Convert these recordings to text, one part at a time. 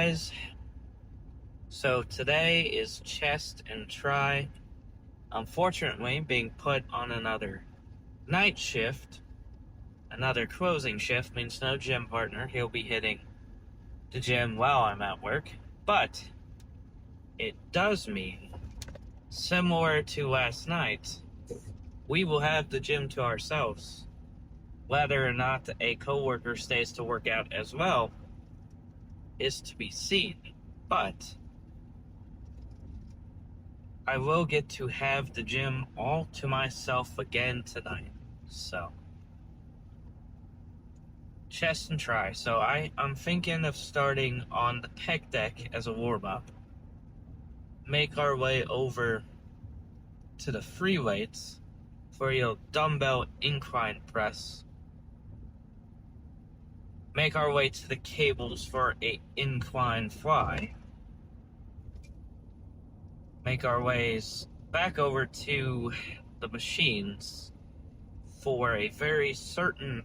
guys. So today is chest and try. Unfortunately, being put on another night shift, another closing shift means no gym partner. He'll be hitting the gym while I'm at work. But it does mean, similar to last night, we will have the gym to ourselves. Whether or not a coworker stays to work out as well is to be seen. But I will get to have the gym all to myself again tonight. So, chest and try. So I'm thinking of starting on the pec deck as a warm-up. Make our way over to the free weights for your dumbbell incline press. Make our way to the cables for a incline fly. Make our ways back over to the machines for a very certain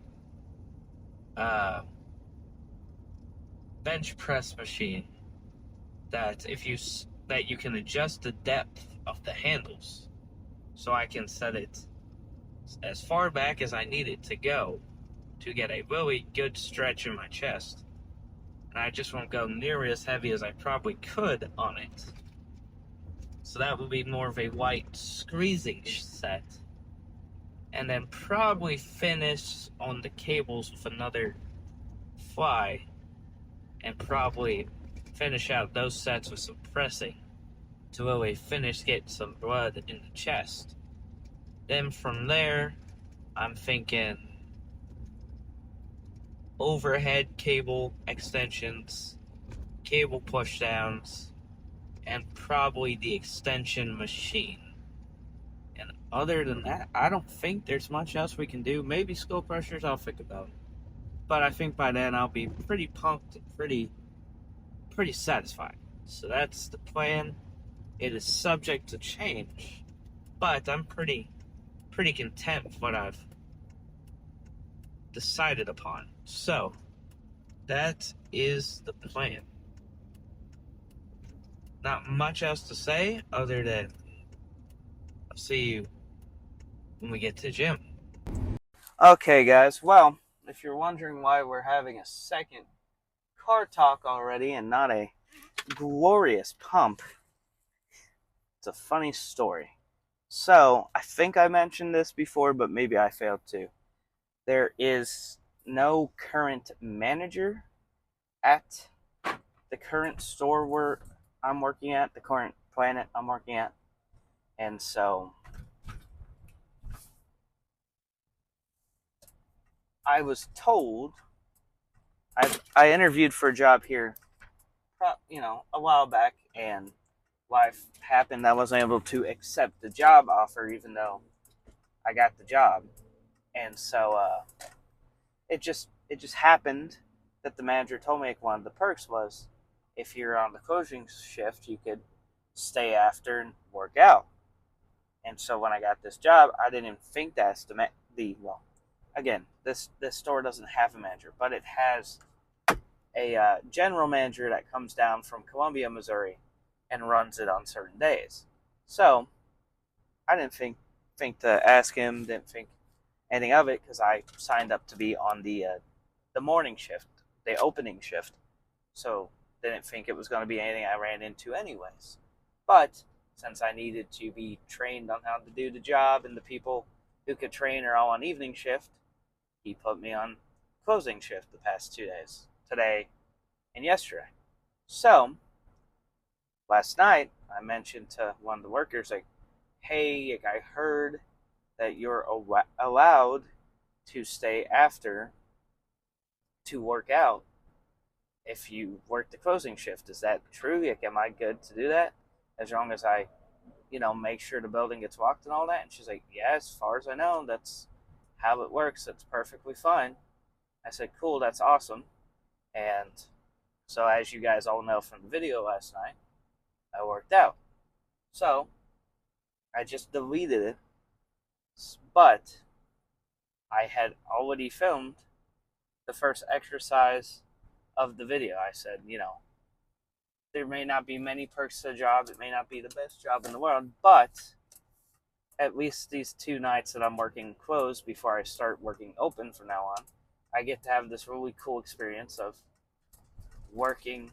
bench press machine that you can adjust the depth of the handles, so I can set it as far back as I need it to go to get a really good stretch in my chest, and I just won't go nearly as heavy as I probably could on it. So that would be more of a light squeezing set, and then probably finish on the cables with another fly, and probably finish out those sets with some pressing to really finish getting some blood in the chest. Then from there, I'm thinking overhead cable extensions, cable pushdowns, and probably the extension machine. And other than that, I don't think there's much else we can do. Maybe skull crushers, I'll think about. But I think by then I'll be pretty pumped and pretty satisfied. So that's the plan. It is subject to change, but I'm pretty content with what I've decided upon. So that is the plan. Not much else to say other than I'll see you when we get to the gym. Okay, guys. Well, if you're wondering why we're having a second car talk already and not a glorious pump, it's a funny story. So, I think I mentioned this before, but maybe I failed to. There is no current manager at the current store where I'm working at, the current planet I'm working at. And so I was told, I interviewed for a job here, a while back, and life happened. I wasn't able to accept the job offer, even though I got the job. And so it just happened that the manager told me one of the perks was if you're on the closing shift, you could stay after and work out. And so when I got this job, I didn't even think that's again, this store doesn't have a manager, but it has a general manager that comes down from Columbia, Missouri, and runs it on certain days. So I didn't think to ask him, didn't think anything of it, because I signed up to be on the morning shift, the opening shift. So didn't think it was going to be anything I ran into anyways. But since I needed to be trained on how to do the job, and the people who could train are all on evening shift, he put me on closing shift the past 2 days, today and yesterday. So last night I mentioned to one of the workers, like, hey, I heard that you're allowed to stay after to work out if you work the closing shift. Is that true? Like, am I good to do that as long as I make sure the building gets locked and all that? And she's like, yeah, as far as I know, that's how it works. That's perfectly fine. I said, cool, that's awesome. And so, as you guys all know from the video last night, I worked out. So I just deleted it, but I had already filmed the first exercise of the video. I said, there may not be many perks to the job. It may not be the best job in the world, but at least these 2 nights that I'm working closed before I start working open from now on, I get to have this really cool experience of working,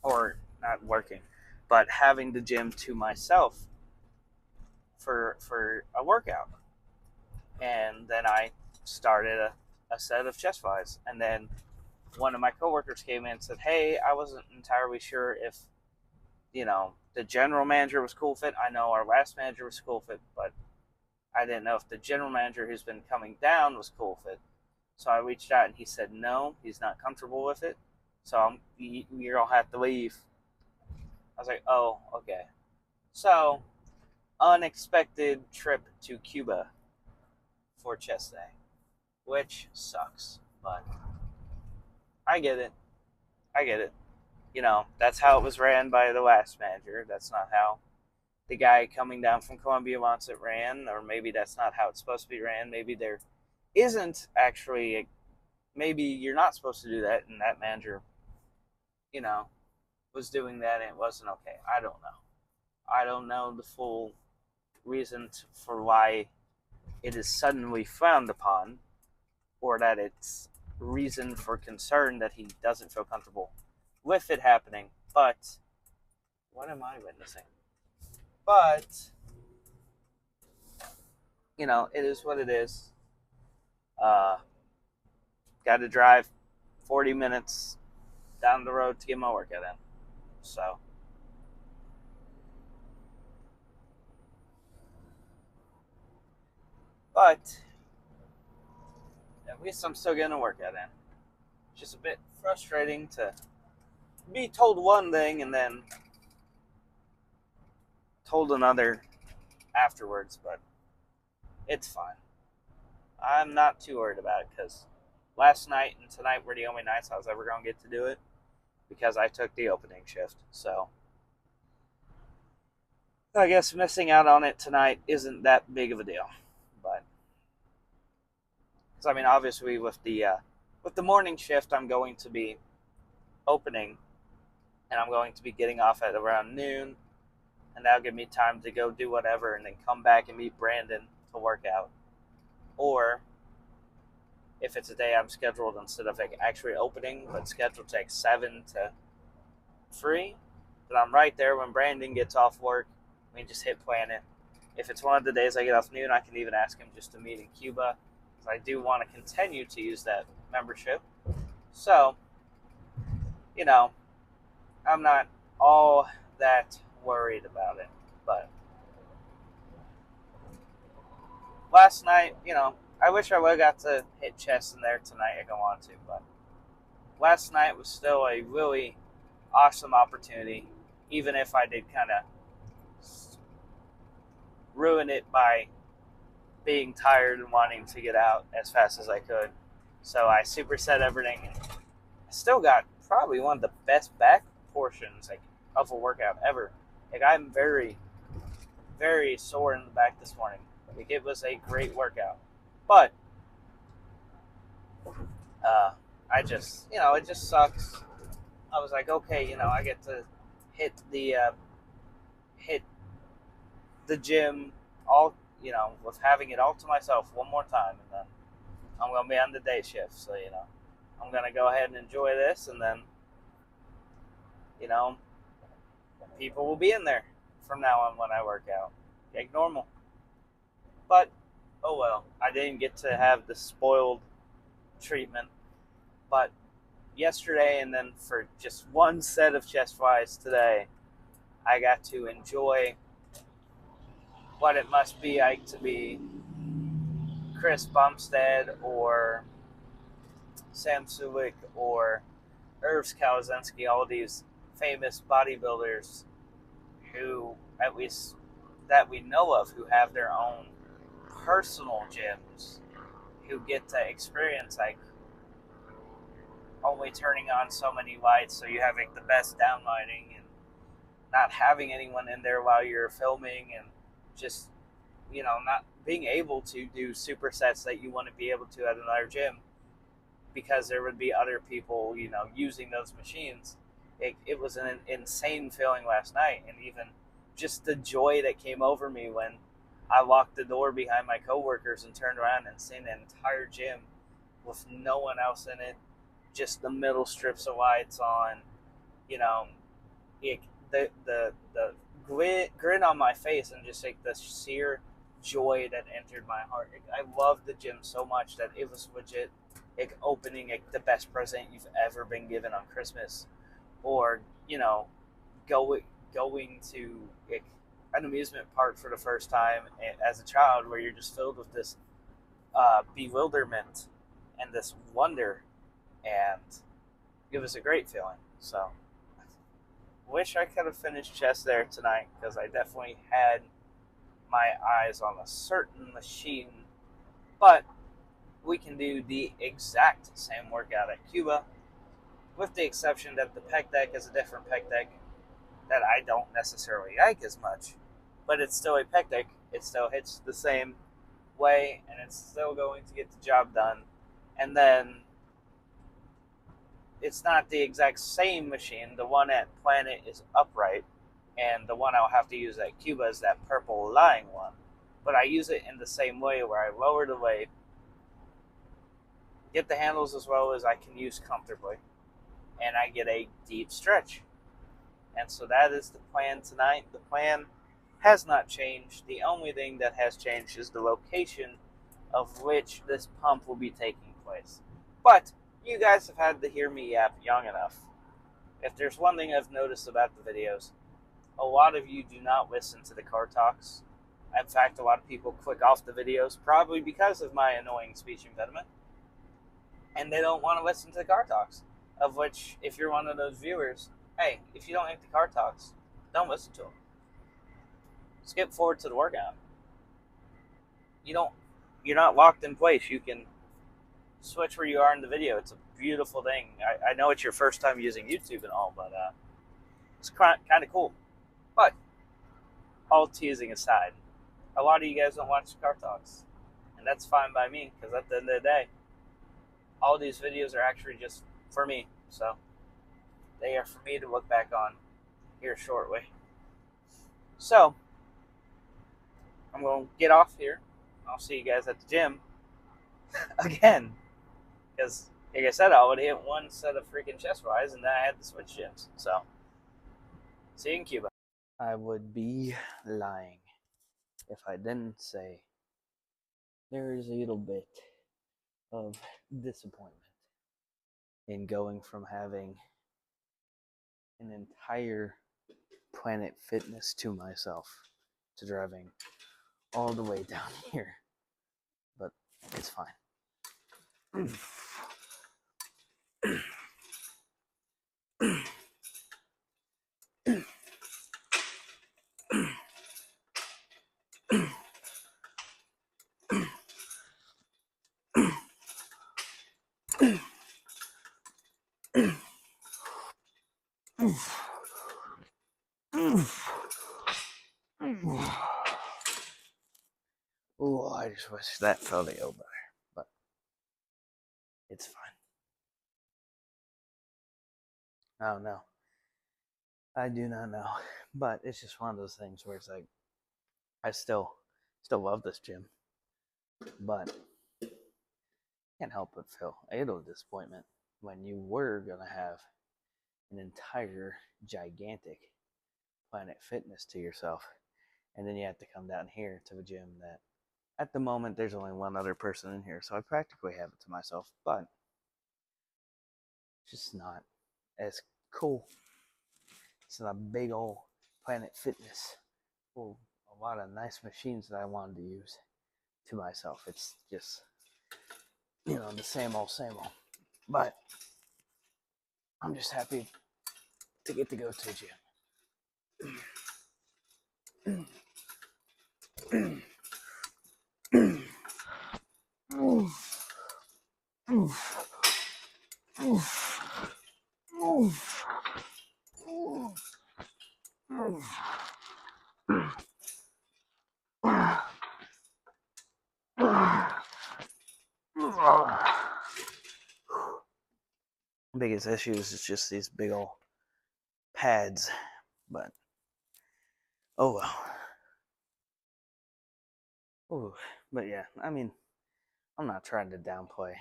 or not working, but having the gym to myself for a workout. And then I started a set of chest flies. And then one of my coworkers came in and said, "Hey, I wasn't entirely sure if, the general manager was cool fit. I know our last manager was cool fit, but I didn't know if the general manager who's been coming down was cool fit." So I reached out and he said, "No, he's not comfortable with it. So you're going to have to leave." I was like, "Oh, okay." So, unexpected trip to Cuba for chest day, which sucks, but I get it. I get it. That's how it was ran by the last manager. That's not how the guy coming down from Columbia wants it ran, or maybe that's not how it's supposed to be ran. Maybe there isn't actually, maybe you're not supposed to do that, and that manager, was doing that and it wasn't okay. I don't know. I don't know the full reason for why it is suddenly frowned upon, or that it's reason for concern that he doesn't feel comfortable with it happening. But what am I witnessing? But it is what it is. Got to drive 40 minutes down the road to get my workout in. So, but at least I'm still getting a workout in. It's just a bit frustrating to be told one thing and then told another afterwards, but it's fine. I'm not too worried about it because last night and tonight were the only nights I was ever going to get to do it because I took the opening shift. So I guess missing out on it tonight isn't that big of a deal. But because obviously with the morning shift, I'm going to be opening, and I'm going to be getting off at around noon, and that'll give me time to go do whatever, and then come back and meet Brandon to work out. Or if it's a day I'm scheduled instead of actually opening, but scheduled to 7 to 3, then I'm right there when Brandon gets off work. We just hit Planet. If it's one of the days I get off noon, I can even ask him just to meet in Cuba, because I do want to continue to use that membership. So, I'm not all that worried about it. But last night, I wish I would have got to hit chest in there tonight. I don't want to, but last night was still a really awesome opportunity, even if I did kind of ruin it by being tired and wanting to get out as fast as I could. So I superset everything, and I still got probably one of the best back portions of a workout ever. I'm very, very sore in the back this morning. It was a great workout, but I just, it just sucks. I was like, okay, I get to hit the gym all, with having it all to myself one more time, and then I'm gonna be on the day shift, so I'm gonna go ahead and enjoy this, and then people will be in there from now on when I work out, like normal. But oh well, I didn't get to have the spoiled treatment. But yesterday, and then for just one set of chest flies today, I got to enjoy what it must be like to be Chris Bumstead or Sam Sulek or Irv Kalazensky, all these famous bodybuilders who, at least that we know of, who have their own personal gyms, who get to experience only turning on so many lights, so you have the best downlighting, and not having anyone in there while you're filming, and just not being able to do supersets that you want to be able to at another gym because there would be other people using those machines. it was an insane feeling last night, and even just the joy that came over me when I locked the door behind my coworkers and turned around and seen an entire gym with no one else in it, just the middle strips of lights on, you know, it, the grin on my face and just like the sheer joy that entered my heart. I loved the gym so much that it was legit like opening like the best present you've ever been given on Christmas, or going to like an amusement park for the first time as a child, where you're just filled with this bewilderment and this wonder, and it was a great feeling. So wish I could have finished chess there tonight, because I definitely had my eyes on a certain machine. But we can do the exact same workout at Cuba, with the exception that the pec deck is a different pec deck that I don't necessarily like as much. But it's still a pec deck. It still hits the same way, and it's still going to get the job done. And then it's not the exact same machine. The one at Planet is upright, and the one I'll have to use at Cuba is that purple lying one. But I use it in the same way, where I lower the weight, get the handles as well as I can use comfortably, and I get a deep stretch. And so that is the plan tonight. The plan has not changed. The only thing that has changed is the location of which this pump will be taking place. But you guys have had to hear me yap young enough. If there's one thing I've noticed about the videos, a lot of you do not listen to the car talks. In fact, a lot of people click off the videos, probably because of my annoying speech impediment, and they don't want to listen to the car talks. Of which, if you're one of those viewers, hey, if you don't like the car talks, don't listen to them. Skip forward to the workout. You're not locked in place. You can switch where you are in the video. It's a beautiful thing. I know it's your first time using YouTube and all, but it's kind of cool. But all teasing aside, a lot of you guys don't watch car talks, and that's fine by me, because at the end of the day, all these videos are actually just for me. So they are for me to look back on here shortly. So I'm going to get off here. I'll see you guys at the gym again, because like I said, I would hit one set of freaking chest flies, and then I had to switch gyms. So see you in Cuba. I would be lying if I didn't say there is a little bit of disappointment in going from having an entire Planet Fitness to myself to driving all the way down here. But it's fine. Oh, I just wish that felt a little better, but it's fine. I don't know. I do not know, but it's just one of those things where it's like I still love this gym, but can't help but feel a little disappointment when you were gonna have an entire gigantic Planet Fitness to yourself, and then you have to come down here to a gym that at the moment there's only one other person in here, so I practically have it to myself, but it's just not as cool. It's not a big old Planet Fitness full of a lot of nice machines that I wanted to use to myself. It's just, the same old, same old. But I'm just happy to get to go to the gym. Biggest issues is just these big old pads, but oh well. Ooh, but yeah, I mean, I'm not trying to downplay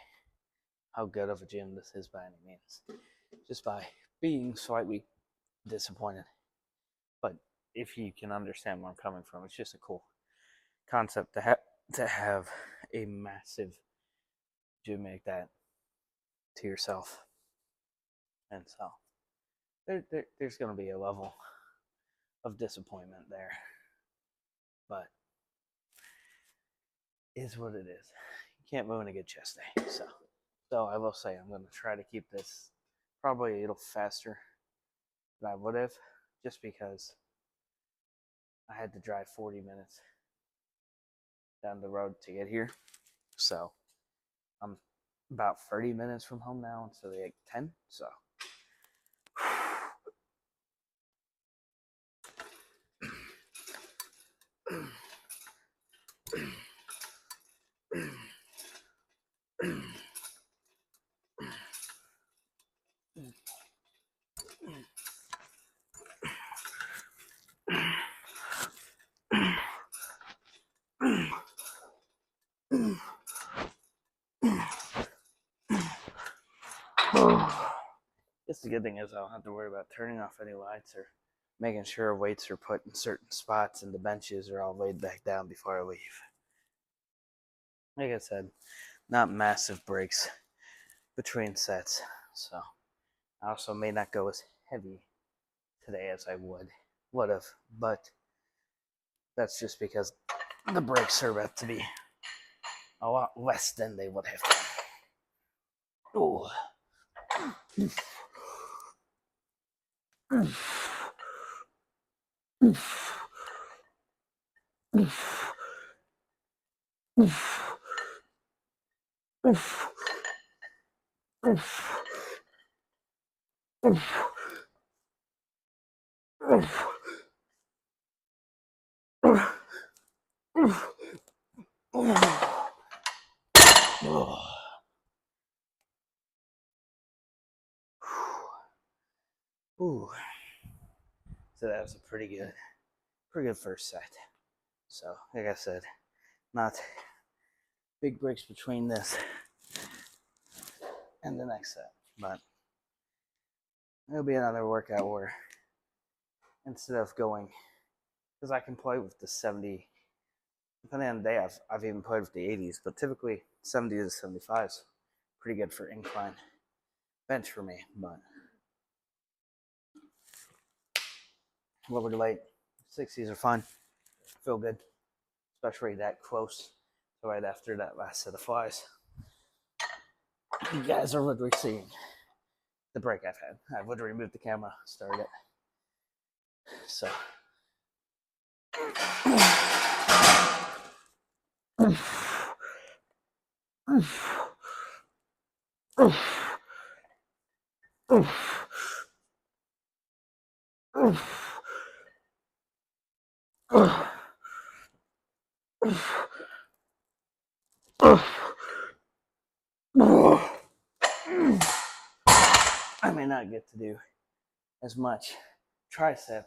how good of a gym this is by any means, just by being slightly disappointed. But if you can understand where I'm coming from, it's just a cool concept to have a massive gym like that to yourself. And so there's going to be a level of disappointment there, but is what it is. You can't ruin a good chest day. So I will say I'm going to try to keep this probably a little faster than I would have, just because I had to drive 40 minutes down the road to get here. So I'm about 30 minutes from home now instead of like 10. So guess the good thing is I don't have to worry about turning off any lights or making sure weights are put in certain spots and the benches are all laid back down before I leave. Like I said, not massive breaks between sets, so I also may not go as heavy today as I would have, but that's just because the breaks are about to be a lot less than they would have been. Ooh. Ooh. So that was a pretty good first set. So, like I said, not big breaks between this and the next set, but it'll be another workout where instead of going, because I can play with the 70, depending on the day, I've even played with the 80s, but typically 70 to 75s, pretty good for incline bench for me. But lower to light, 60s are fine, feel good, especially that close to right after that last set of flies. You guys are literally seeing the break I've had. I would remove the camera, start it. So. I may not get to do as much tricep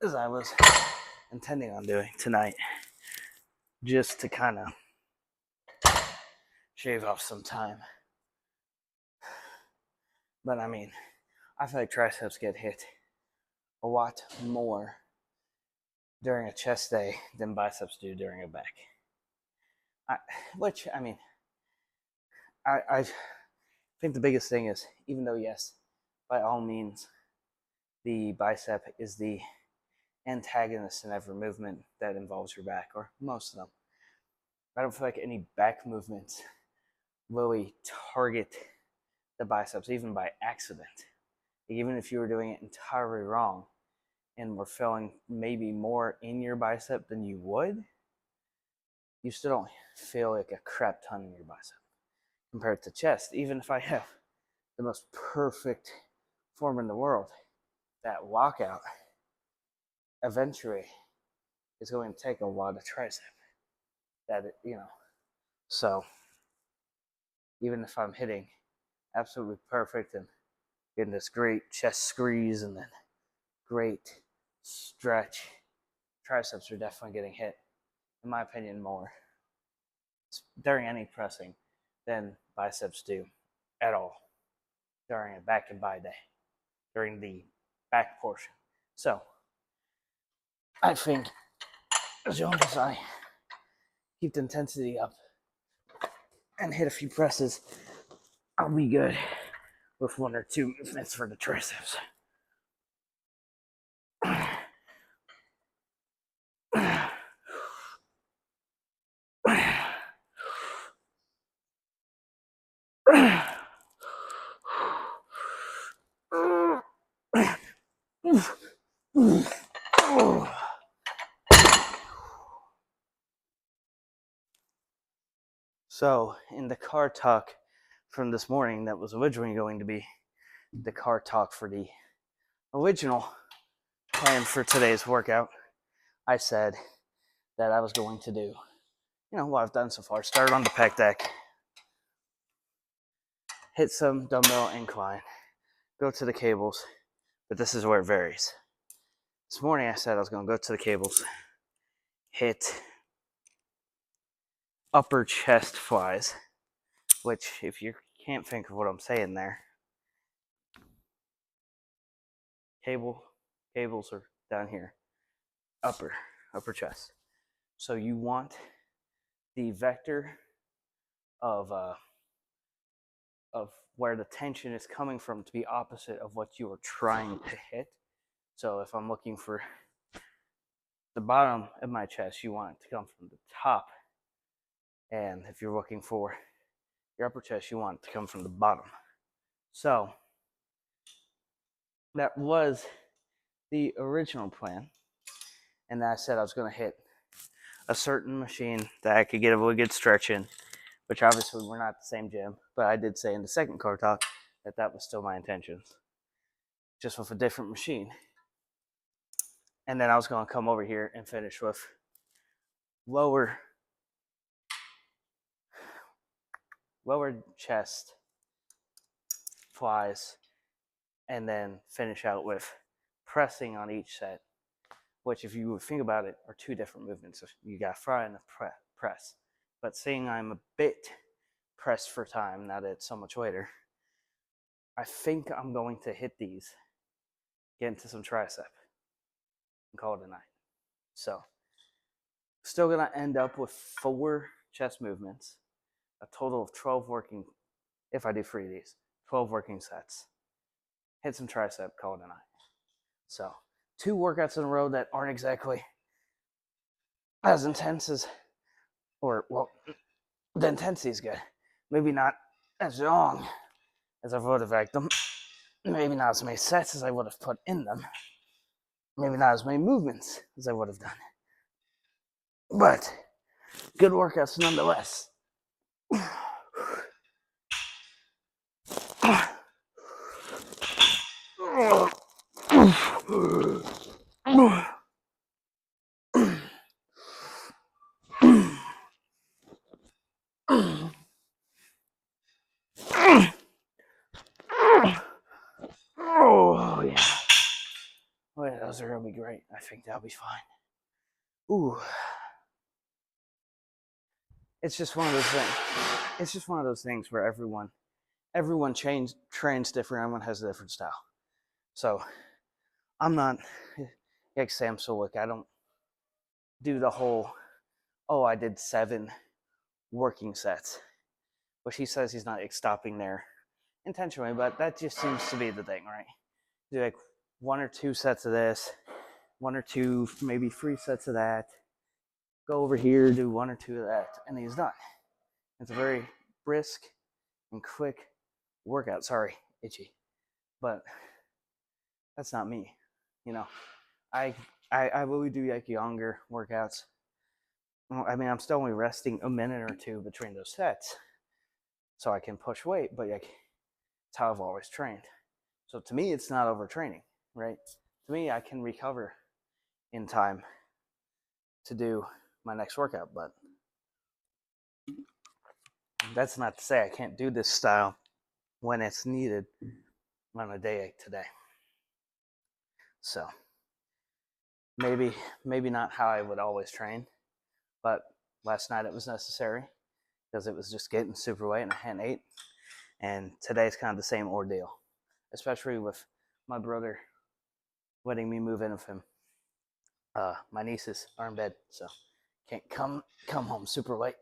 as I was intending on doing tonight, just to kind of shave off some time. But I mean, I feel like triceps get hit a lot more during a chest day than biceps do during a back. I think the biggest thing is, even though yes, by all means, the bicep is the antagonist in every movement that involves your back, or most of them. I don't feel like any back movements really target the biceps, even by accident. Even if you were doing it entirely wrong and were feeling maybe more in your bicep than you would, you still don't feel like a crap ton in your bicep compared to chest. Even if I have the most perfect form in the world, that walkout eventually is going to take a lot of tricep. So even if I'm hitting absolutely perfect and getting this great chest squeeze and then great stretch. Triceps are definitely getting hit, in my opinion, more during any pressing than biceps do at all during a back and bi day, during the back portion. So I think as long as I keep the intensity up and hit a few presses, I'll be good with 1 or 2 movements for the triceps. So, in the car talk from this morning, that was originally going to be the car talk for the original plan for today's workout, I said that I was going to do, what I've done so far. Start on the pec deck, hit some dumbbell incline, go to the cables, but this is where it varies. This morning I said I was going to go to the cables, hit upper chest flies, which if you can't think of what I'm saying there, cables are down here, upper chest. So you want the vector of where the tension is coming from to be opposite of what you are trying to hit. So if I'm looking for the bottom of my chest, you want it to come from the top. And if you're looking for your upper chest, you want it to come from the bottom. So that was the original plan. And I said I was going to hit a certain machine that I could get a really good stretch in, which obviously we're not at the same gym, but I did say in the second car talk that was still my intentions, just with a different machine. And then I was going to come over here and finish with lower chest flies, and then finish out with pressing on each set, which if you think about it are 2 different movements. You got fry and a press. But seeing I'm a bit pressed for time now that it's so much later, I think I'm going to hit these, get into some tricep, and call it a night. So still going to end up with 4 chest movements, a total of 12 working, if I do 3 of these, 12 working sets. Hit some tricep, call it a night. So 2 workouts in a row that aren't exactly as intense as, the intensity is good. Maybe not as long as I would have liked them. Maybe not as many sets as I would have put in them. Maybe not as many movements as I would have done. But good workouts nonetheless. Oh, yeah. Oh, yeah, those are going to be great. I think that'll be fine. Ooh. It's just one of those things. It's just one of those things where everyone trains different. Everyone has a different style. So I'm not like Sam Solik. I don't do the whole, I did 7 working sets, which he says he's not stopping there intentionally, but that just seems to be the thing, right? Do like 1 or 2 sets of this, 1 or 2, maybe 3 sets of that. Go over here, do 1 or 2 of that, and he's done. It's a very brisk and quick workout. Sorry, itchy, but that's not me. I really do like longer workouts. I mean, I'm still only resting a minute or 2 between those sets, so I can push weight. But it's how I've always trained. So to me, it's not overtraining, right? To me, I can recover in time to do my next workout. But that's not to say I can't do this style when it's needed on a day like today. So maybe not how I would always train, but last night it was necessary because it was just getting super late and I hadn't ate. And today's kind of the same ordeal, especially with my brother letting me move in with him. My nieces are in bed, so can't come home super late.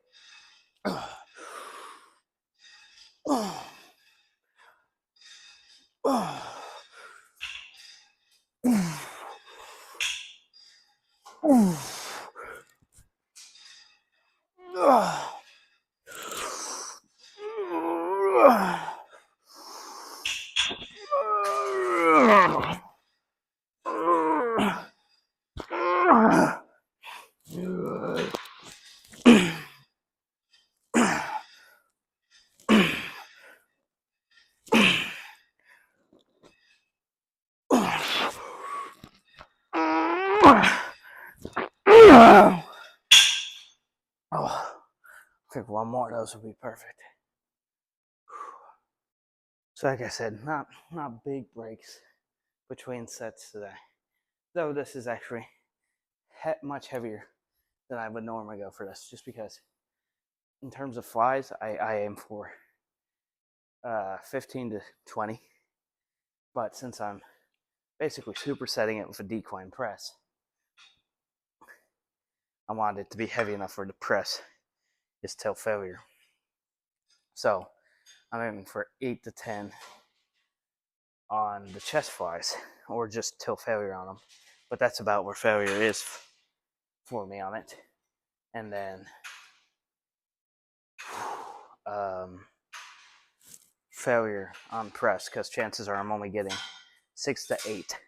Oh, I think one more of those would be perfect. So like I said, not big breaks between sets today. Though this is actually much heavier than I would normally go for this, just because in terms of flies, I aim for 15 to 20. But since I'm basically supersetting it with a decline press, I wanted it to be heavy enough for the press is till failure. So I'm aiming for 8 to 10 on the chest flies, or just till failure on them. But that's about where failure is for me on it. And then failure on press, because chances are I'm only getting 6 to 8,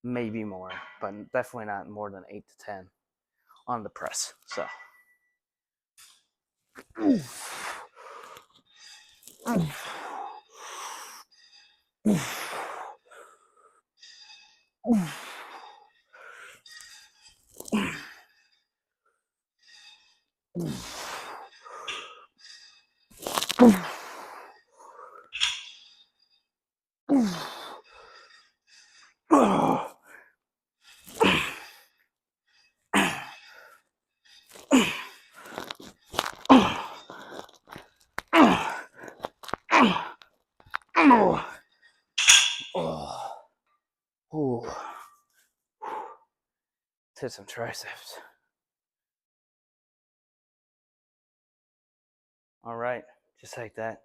maybe more, but definitely not more than 8 to 10 on the press. So to some triceps. All right, just like that.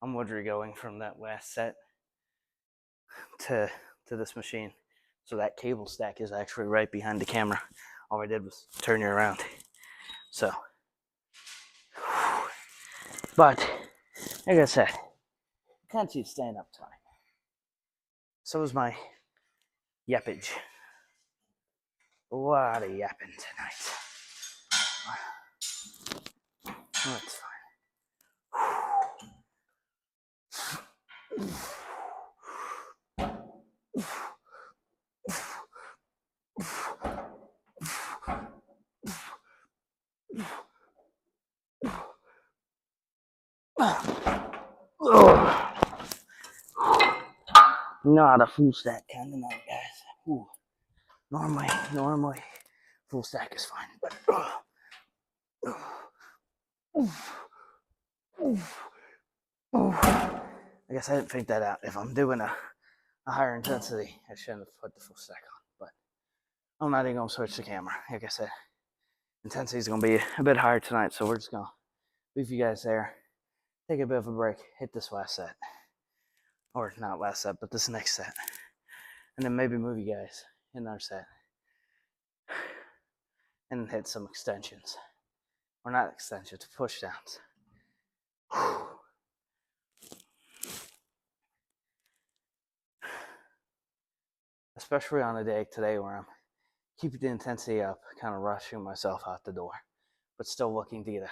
I'm literally going from that last set to this machine. So that cable stack is actually right behind the camera. All I did was turn you around. So, but like I said, can't see stand up time. So is my yappage. A lot of yapping tonight. That's fine. Not a full stack kind of night, guys. Ooh. Normally, full stack is fine, but I guess I didn't think that out. If I'm doing a higher intensity, I shouldn't have put the full stack on. But I'm not even gonna switch the camera. Like I said, intensity is gonna be a bit higher tonight, so we're just gonna leave you guys there. Take a bit of a break. Hit this last set, or not last set, but this next set, and then maybe move you guys in another set, and hit some extensions, or not extensions, push downs. Especially on a day today where I'm keeping the intensity up, kind of rushing myself out the door, but still looking to get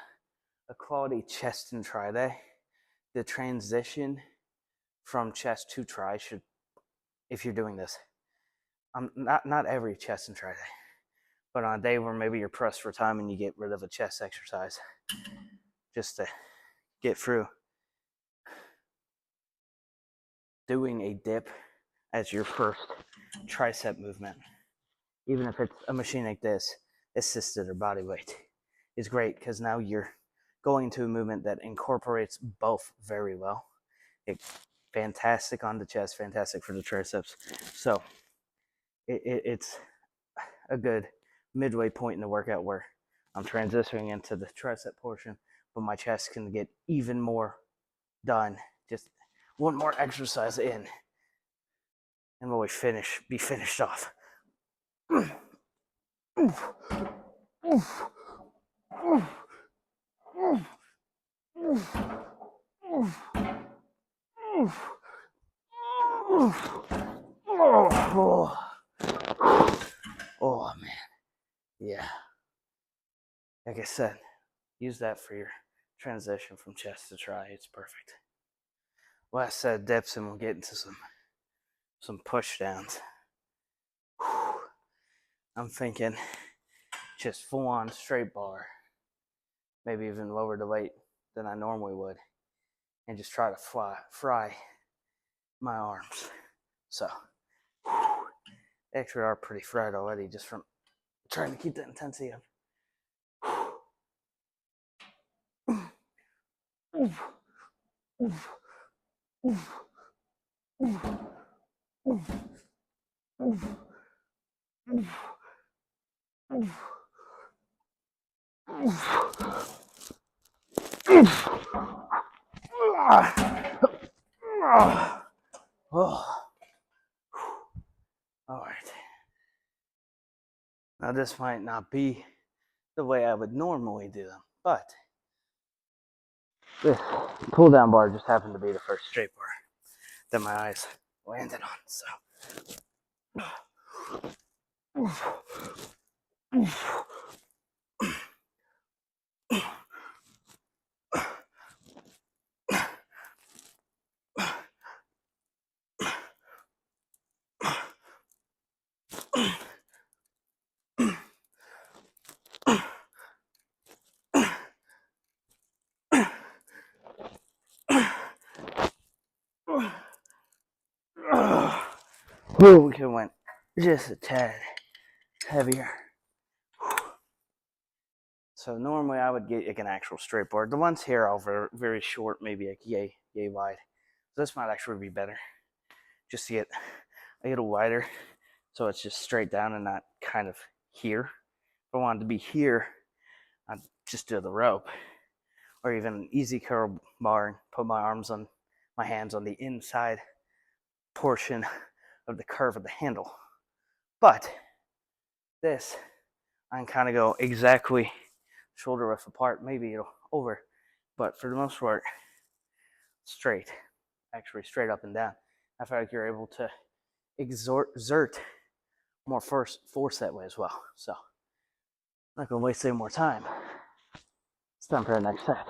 a quality chest and try day. The transition from chest to try should, if you're doing this, not every chest and try day, but on a day where maybe you're pressed for time and you get rid of a chest exercise just to get through, doing a dip as your first tricep movement even if it's a machine like this, assisted or body weight, is great because now you're going to a movement that incorporates both very well. Fantastic on the chest, fantastic for the triceps. So it's a good midway point in the workout where I'm transitioning into the tricep portion, but my chest can get even more done. Just one more exercise in, and when we be finished off. Oh man, yeah. Like I said, use that for your transition from chest to tri. It's perfect. Last set of dips, and we'll get into some push downs. I'm thinking just full on straight bar, maybe even lower the weight than I normally would, and just try to fry my arms. So actually are pretty fried already just from trying to keep the intensity up. Oh. All right. Now this might not be the way I would normally do them, but this pull down bar just happened to be the first straight bar that my eyes landed on. So we could went just a tad heavier. So normally I would get like an actual straight bar. The ones here are very, very short, maybe like yay wide. So this might actually be better, just to get a little wider, so it's just straight down and not kind of here. If I wanted to be here, I'd just do the rope, or even an easy curl bar and put my hands on the inside portion of the curve of the handle. But this, I can kind of go exactly shoulder width apart, maybe over, but for the most part, straight, actually straight up and down. I feel like you're able to exert more force that way as well. So, I'm not gonna waste any more time. It's time for the next set.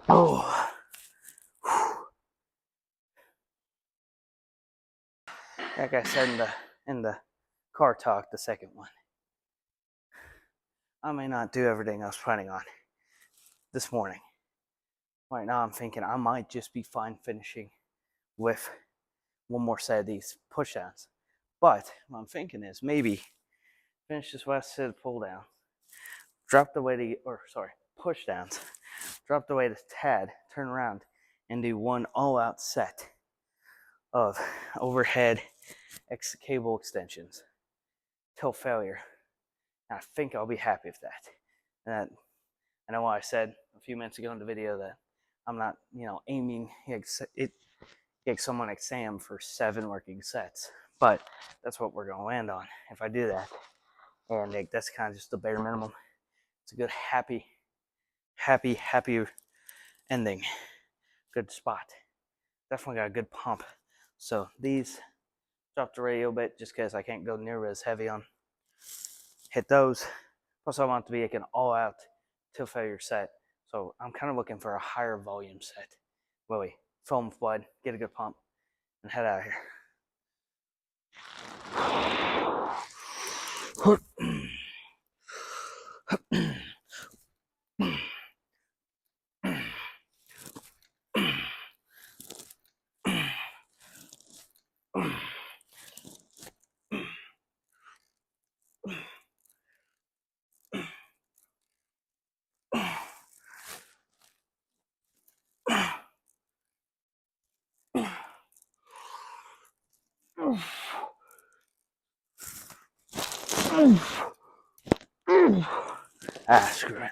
Oh. Like I said in the car talk, the second one, I may not do everything I was planning on this morning. Right now, I'm thinking I might just be fine finishing with one more set of these push downs. But what I'm thinking is maybe finish this last set of pull down, drop the weight, push downs, drop the weight a tad, turn around, and do one all out set of overhead cable extensions till failure. And I think I'll be happy with that. And I know I said a few minutes ago in the video that I'm not, aiming like someone like Sam for 7 working sets, but that's what we're gonna land on if I do that. And like, that's kind of just the bare minimum. It's a good happy ending. Good spot. Definitely got a good pump. So these dropped the radio a bit just because I can't go near as heavy on hit those. Plus, I want it to be like an all-out till failure set. So I'm kind of looking for a higher volume set. Willie, fill with blood, get a good pump, and head out of here. Screw it.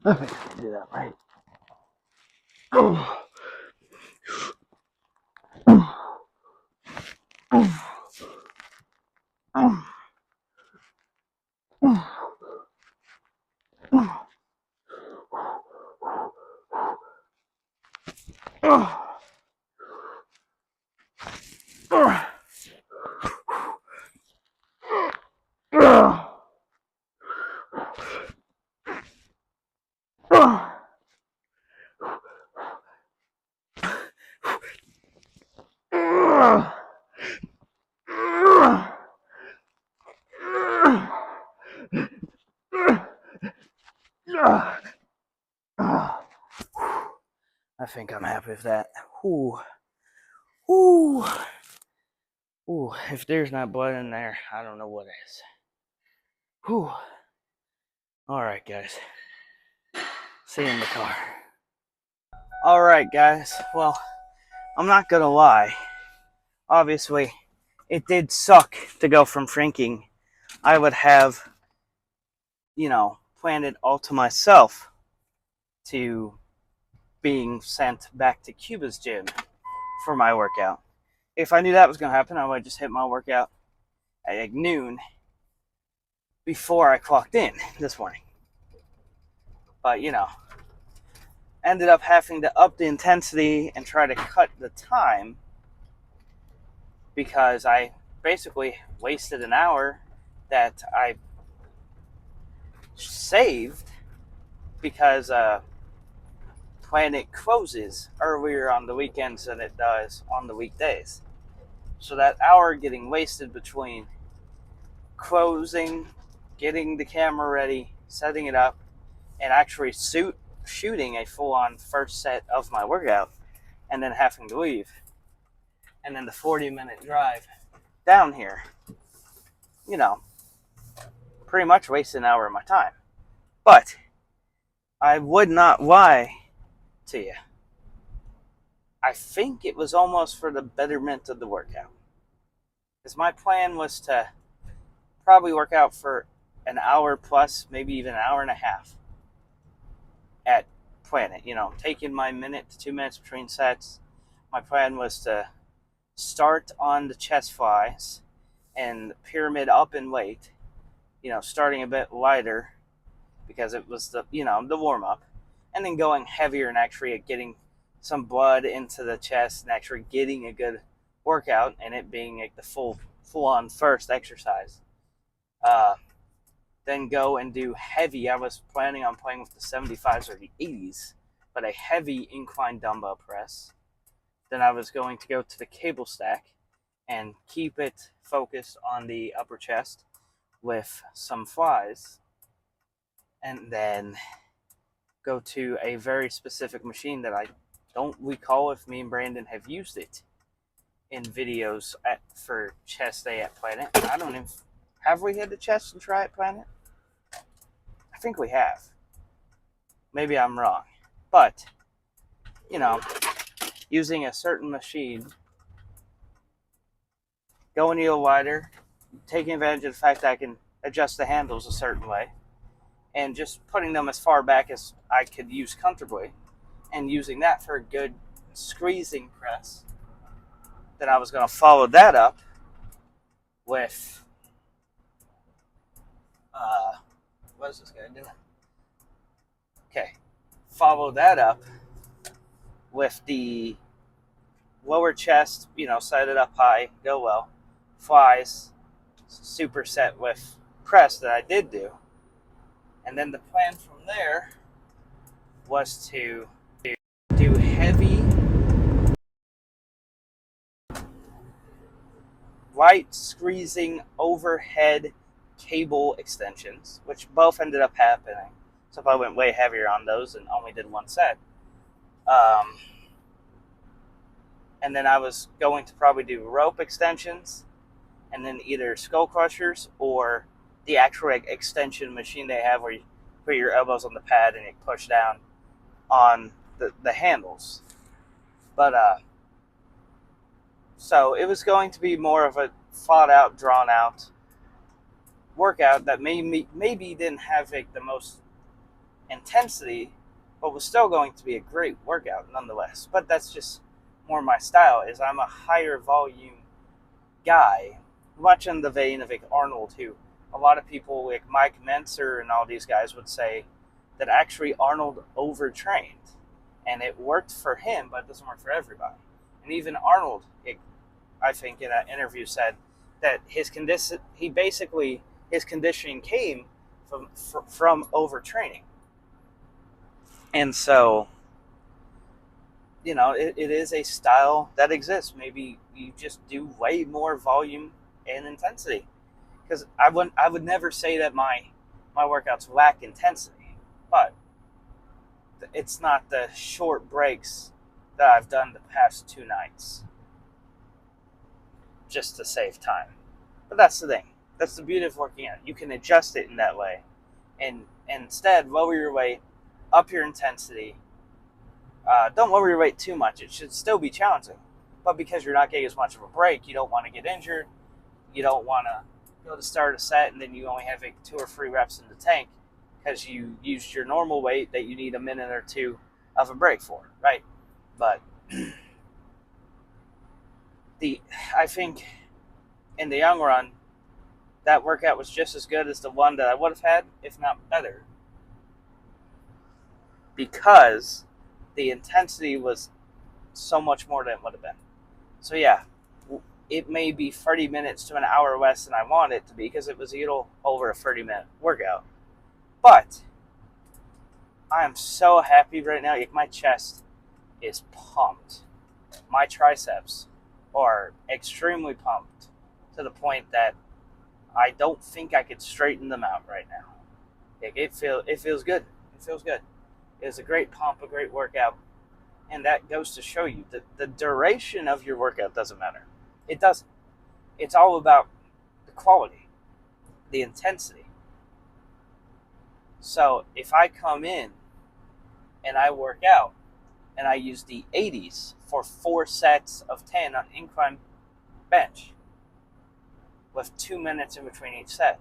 I think I can do that right. I think I'm happy with that. Ooh. Ooh. Ooh. If there's not blood in there, I don't know what is. Ooh. Alright, guys. See you in the car. Alright, guys. Well, I'm not gonna lie. Obviously, it did suck to go from shrinking. I would have, planned it all to myself to being sent back to Cuba's gym for my workout. If I knew that was going to happen, I would just hit my workout at like noon before I clocked in this morning. But, ended up having to up the intensity and try to cut the time because I basically wasted an hour that I saved because Planet closes earlier on the weekends than it does on the weekdays. So that hour getting wasted between closing, getting the camera ready, setting it up, and actually shooting a full-on first set of my workout, and then having to leave. And then the 40-minute drive down here, pretty much wasted an hour of my time. But I would not lie to you. I think it was almost for the betterment of the workout. Because my plan was to probably work out for an hour plus, maybe even an hour and a half at Planet. Taking my minute to 2 minutes between sets. My plan was to start on the chest flies and pyramid up in weight, starting a bit lighter because it was the warm up, and then going heavier and actually getting some blood into the chest and actually getting a good workout and it being like the full on first exercise. Then go and do heavy. I was planning on playing with the 75s or the 80s, but a heavy incline dumbbell press. Then I was going to go to the cable stack and keep it focused on the upper chest with some flies, and then go to a very specific machine that I don't recall if me and Brandon have used it in videos for chest day at Planet. I don't even... Have we had the chest and try at Planet? I think we have. Maybe I'm wrong. But, using a certain machine, going a little wider, taking advantage of the fact that I can adjust the handles a certain way, and just putting them as far back as I could use comfortably, and using that for a good squeezing press. Then I was going to follow that up with what is this guy doing? Okay, follow that up with the lower chest, set it up high, go well, flies, superset with press that I did do. And then the plan from there was to do heavy light squeezing overhead cable extensions, which both ended up happening. So I went way heavier on those and only did one set. And then I was going to probably do rope extensions and then either skull crushers or the actual extension machine they have where you put your elbows on the pad and you push down on the handles. But so it was going to be more of a thought out, drawn out workout that maybe didn't have like the most intensity, but was still going to be a great workout nonetheless. But that's just more my style. Is I'm a higher volume guy, much in the vein of like Arnold, who a lot of people like Mike Mentzer and all these guys would say that actually Arnold overtrained, and it worked for him, but it doesn't work for everybody. And even Arnold, I think in an interview said that his conditioning came from overtraining. And so, it is a style that exists. Maybe you just do way more volume and intensity. Because I would never say that my workouts lack intensity, but it's not the short breaks that I've done the past 2 nights just to save time. But that's the thing. That's the beauty of working out. You can adjust it in that way, and instead lower your weight, up your intensity. Don't lower your weight too much. It should still be challenging, but because you're not getting as much of a break, you don't want to get injured. You don't want to go to start a set and then you only have like 2 or 3 reps in the tank because you used your normal weight that you need a minute or 2 of a break for, right? But I think in the long run, that workout was just as good as the one that I would have had, if not better, because the intensity was so much more than it would have been. So yeah, it may be 30 minutes to an hour less than I want it to be because it was a little over a 30-minute workout. But I am so happy right now. My chest is pumped. My triceps are extremely pumped to the point that I don't think I could straighten them out right now. It feels good. It feels good. It's a great pump, a great workout. And that goes to show you that the duration of your workout doesn't matter. It doesn't. It's all about the quality, the intensity. So if I come in and I work out and I use the 80s for 4 sets of 10 on incline bench with 2 minutes in between each set,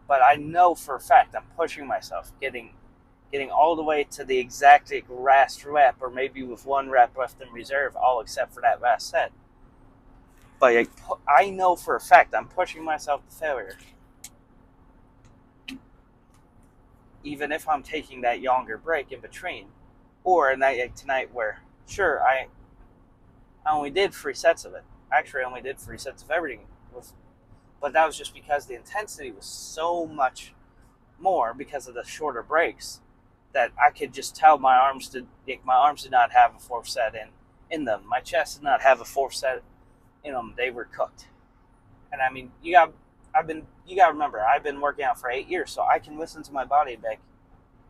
but I know for a fact I'm pushing myself, getting all the way to the exact last rep, or maybe with 1 rep left in reserve, all except for that last set. But I know for a fact I'm pushing myself to failure, even if I'm taking that longer break in between, or a night like tonight where, sure, I only did 3 sets of it. Actually, I only did 3 sets of everything, but that was just because the intensity was so much more because of the shorter breaks that I could just tell my arms did not have a 4th set in them. My chest did not have a 4th set in them. They were cooked. And I mean, you got to remember, I've been working out for 8 years, so I can listen to my body back.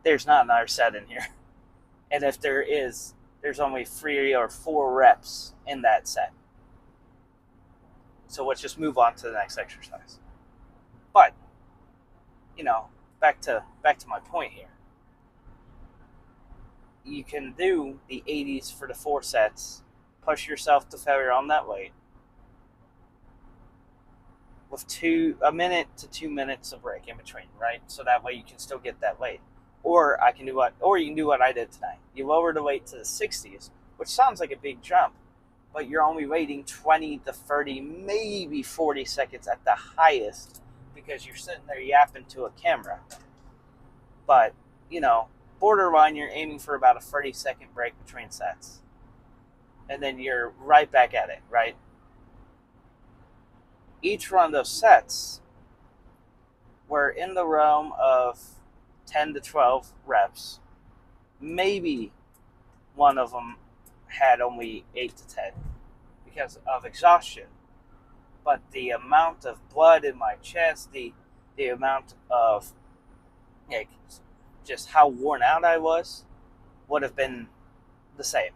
There's not another set in here. And if there is, there's only 3 or 4 reps in that set. So let's just move on to the next exercise. But, back to my point here. You can do the 80s for the 4 sets, push yourself to failure on that weight, with 1 minute to 2 minutes of break in between, right? So that way you can still get that weight. Or you can do what I did tonight. You lower the weight to the 60s, which sounds like a big jump, but you're only waiting 20 to 30, maybe 40 seconds at the highest because you're sitting there yapping to a camera. But, borderline, you're aiming for about a 30-second break between sets. And then you're right back at it, right? Each one of those sets were in the realm of 10 to 12 reps. Maybe one of them had only 8 to 10 because of exhaustion. But the amount of blood in my chest, the amount of like just how worn out I was would have been the same.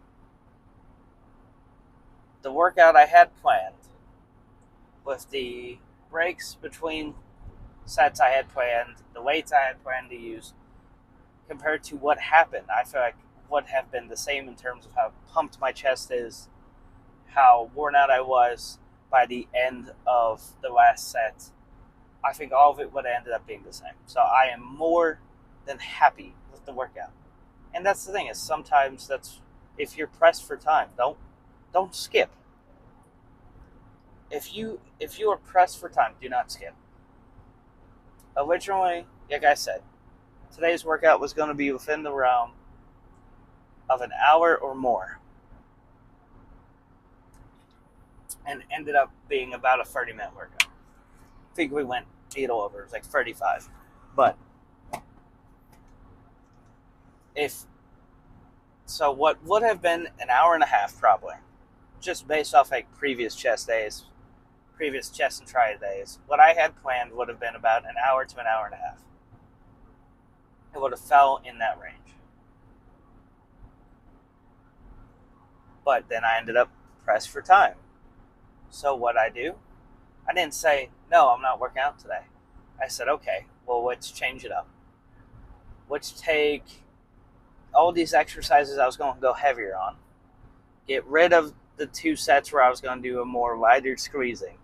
The workout I had planned with the breaks between sets I had planned, the weights I had planned to use, compared to what happened, I feel like would have been the same in terms of how pumped my chest is, how worn out I was by the end of the last set. I think all of it would have ended up being the same. So I am more than happy with the workout. And that's the thing, is sometimes that's, if you're pressed for time, don't skip. If you are pressed for time, do not skip. Originally, like I said, today's workout was going to be within the realm of an hour or more, and ended up being about a 30-minute workout. I think we went a little over. It was like 35. But what would have been an hour and a half probably, just based off like previous chest days, previous chest and tri days, what I had planned would have been about an hour to an hour and a half. It would have fell in that range. But then I ended up pressed for time. So what I do, I didn't say, no, I'm not working out today. I said, okay, well, let's change it up. Let's take all these exercises I was going to go heavier on, get rid of the 2 sets where I was going to do a more lighter squeezing.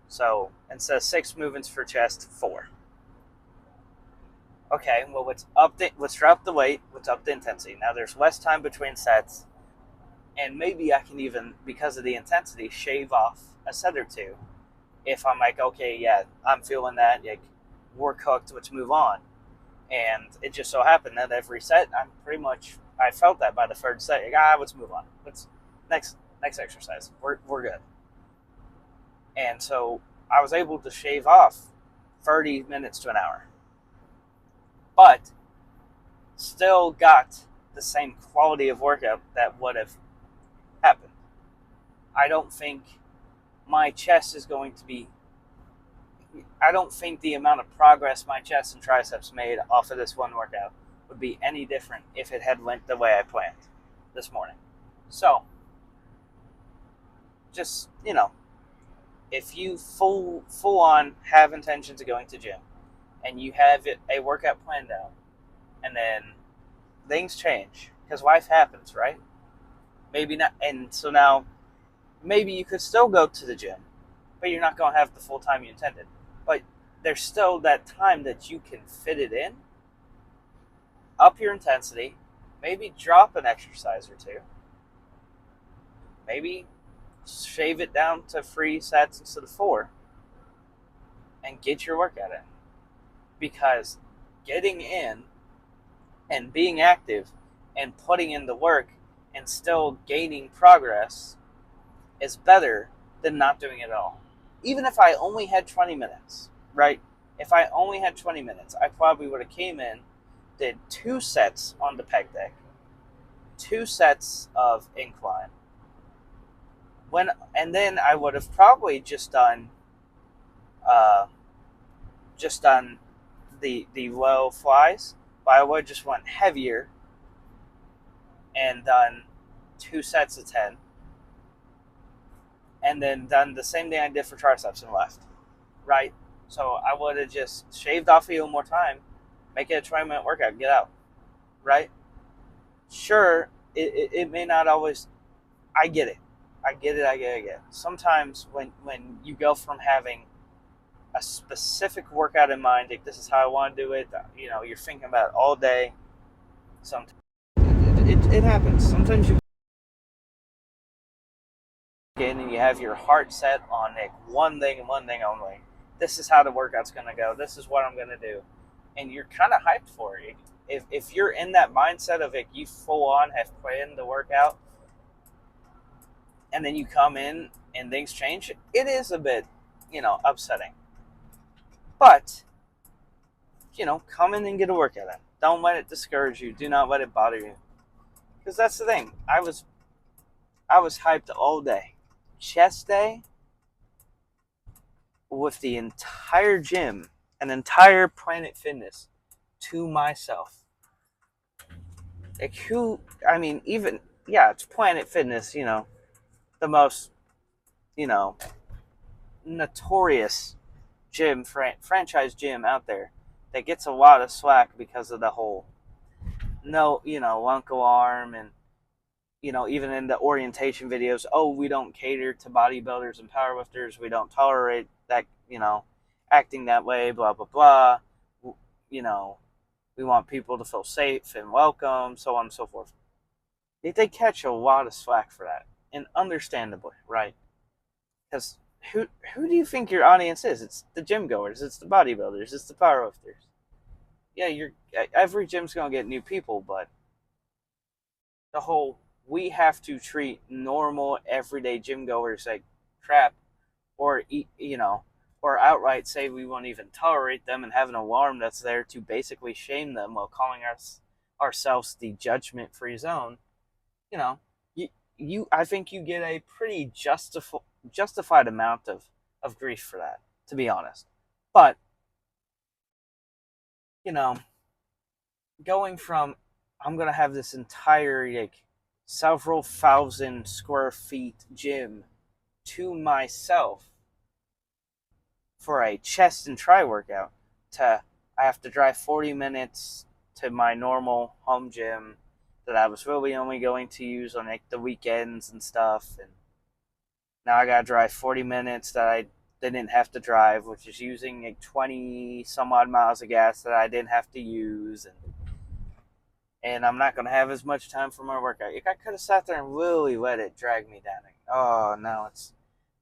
So instead of 6 movements for chest, 4. Okay, well, let's drop the weight, let's up the intensity. Now there's less time between sets, and maybe I can even, because of the intensity, shave off a set or 2. If I'm like, okay, yeah, I'm feeling that, like, we're cooked, let's move on. And it just so happened that every set, I felt that by the 3rd set, like, let's move on. Next exercise, we're good. And so I was able to shave off 30 minutes to an hour, but still got the same quality of workout that would have happened. I don't think my chest is going to be, I don't think the amount of progress my chest and triceps made off of this one workout would be any different if it had went the way I planned this morning. So, just, if you full on have intentions of going to gym and you have a workout planned out, and then things change because life happens, right? Maybe not, and so now maybe you could still go to the gym, but you're not going to have the full time you intended. But there's still that time that you can fit it in, up your intensity, maybe drop an exercise or 2, maybe shave it down to 3 sets instead of 4, and get your workout in. Because getting in and being active and putting in the work and still gaining progress is better than not doing it at all. Even if I only had 20 minutes, right? If I only had 20 minutes, I probably would have came in, did 2 sets on the pec deck, 2 sets of incline, and then I would have probably just done the low flies, but I would have just went heavier and done 2 sets of 10, and then done the same thing I did for triceps and left, right? So I would have just shaved off a little more time, make it a 20-minute workout, get out, right? Sure, it may not always, I get it. Sometimes when you go from having a specific workout in mind, like this is how I want to do it, you're thinking about it all day. Sometimes it happens. Sometimes you get in and you have your heart set on like one thing and one thing only. This is how the workout's going to go. This is what I'm going to do. And you're kind of hyped for it. If you're in that mindset of like you full on have planned the workout, and then you come in and things change, it is a bit, upsetting. But come in and get a workout in. Don't let it discourage you. Do not let it bother you. Because that's the thing. I was hyped all day. Chest day with the entire gym, an entire Planet Fitness to myself. Like who? I mean, even yeah, it's Planet Fitness. The most you know notorious franchise gym out there that gets a lot of slack because of the whole no, lunk alarm and even in the orientation videos, oh, we don't cater to bodybuilders and powerlifters. We don't tolerate that, acting that way, blah, blah, blah. You know, we want people to feel safe and welcome, so on and so forth. They catch a lot of slack for that, and understandably, right? Because who do you think your audience is? It's the gym goers, it's the bodybuilders, it's the powerlifters. Yeah, every gym's gonna get new people, but the whole we have to treat normal everyday gym goers like crap, or or outright say we won't even tolerate them and have an alarm that's there to basically shame them while calling ourselves the judgment free zone. You know, you I think you get a pretty justified amount of grief for that, to be honest. But you know, going from I'm gonna have this entire like several thousand square feet gym to myself for a chest and tri workout to I have to drive 40 minutes to my normal home gym that I was really only going to use on like the weekends and stuff, and now I gotta drive 40 minutes that I didn't have to drive, which is using like 20 some odd miles of gas that I didn't have to use, and I'm not gonna have as much time for my workout. Like I could have sat there and really let it drag me down. Like, oh,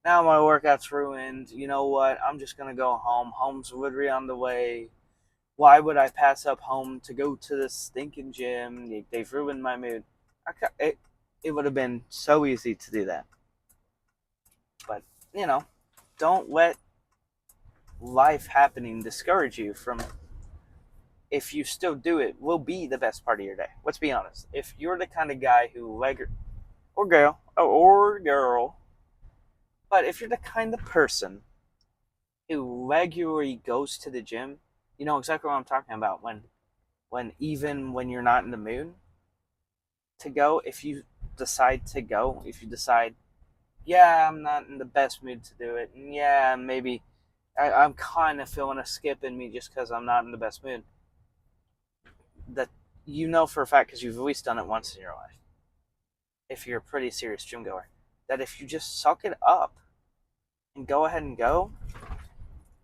now my workout's ruined. You know what? I'm just gonna go home. Home's literally on the way. Why would I pass up home to go to this stinking gym? They've ruined my mood. It would have been so easy to do that, but you know, don't let life happening discourage you from. If you still do it, will be the best part of your day. Let's be honest. If you're the kind of guy who or girl, but if you're the kind of person who regularly goes to the gym, you know exactly what I'm talking about. When even when you're not in the mood to go, if you decide to go, if you decide, yeah, I'm not in the best mood to do it, and yeah, maybe I'm kind of feeling a skip in me just because I'm not in the best mood. That for a fact because you've at least done it once in your life. If you're a pretty serious gym goer, that if you just suck it up and go ahead and go,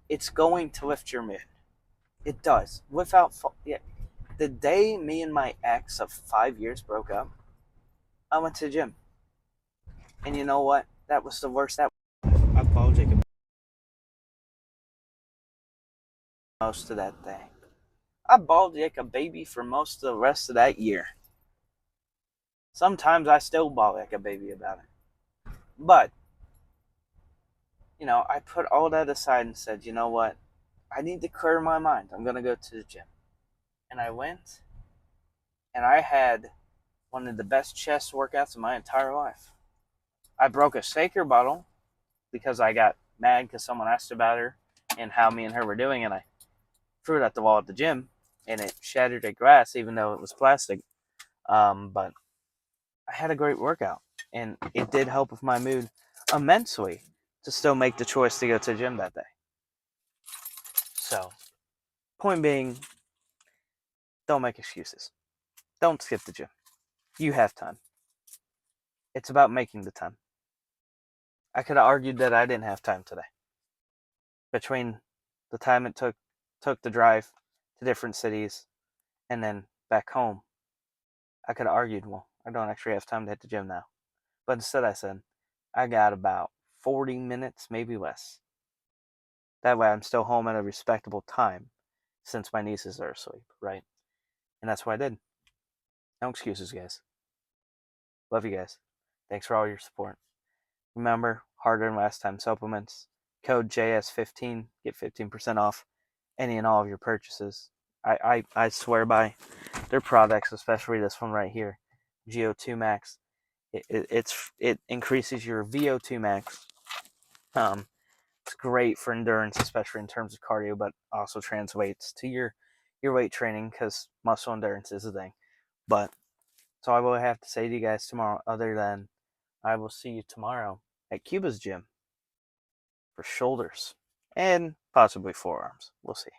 it's going to lift your mood. It does. Yeah. The day me and my ex of 5 years broke up, I went to the gym. And you know what? That was the worst. I apologize most of that day. I bawled like a baby for most of the rest of that year. Sometimes I still bawl like a baby about it. But, I put all that aside and said, you know what? I need to clear my mind. I'm going to go to the gym. And I went, and I had one of the best chest workouts of my entire life. I broke a shaker bottle because I got mad because someone asked about her and how me and her were doing, and I threw it at the wall at the gym, and it shattered a glass, even though it was plastic. But I had a great workout, and it did help with my mood immensely to still make the choice to go to the gym that day. So, point being, don't make excuses. Don't skip the gym. You have time. It's about making the time. I could have argued that I didn't have time today. Between the time it took the drive to different cities and then back home, I could have argued, well, I don't actually have time to hit the gym now. But instead I said, I got about 40 minutes, maybe less. That way I'm still home at a respectable time since my nieces are asleep, right? And that's what I did. No excuses, guys. Love you guys. Thanks for all your support. Remember, harder than last time supplements. Code JS15, get 15% off any and all of your purchases. I swear by their products, especially this one right here, GO2 Max. It increases your VO2 max. It's great for endurance, especially in terms of cardio, but also translates to your weight training because muscle endurance is a thing. But that's all I will have to say to you guys tomorrow, other than I will see you tomorrow at Cuba's gym for shoulders and possibly forearms. We'll see.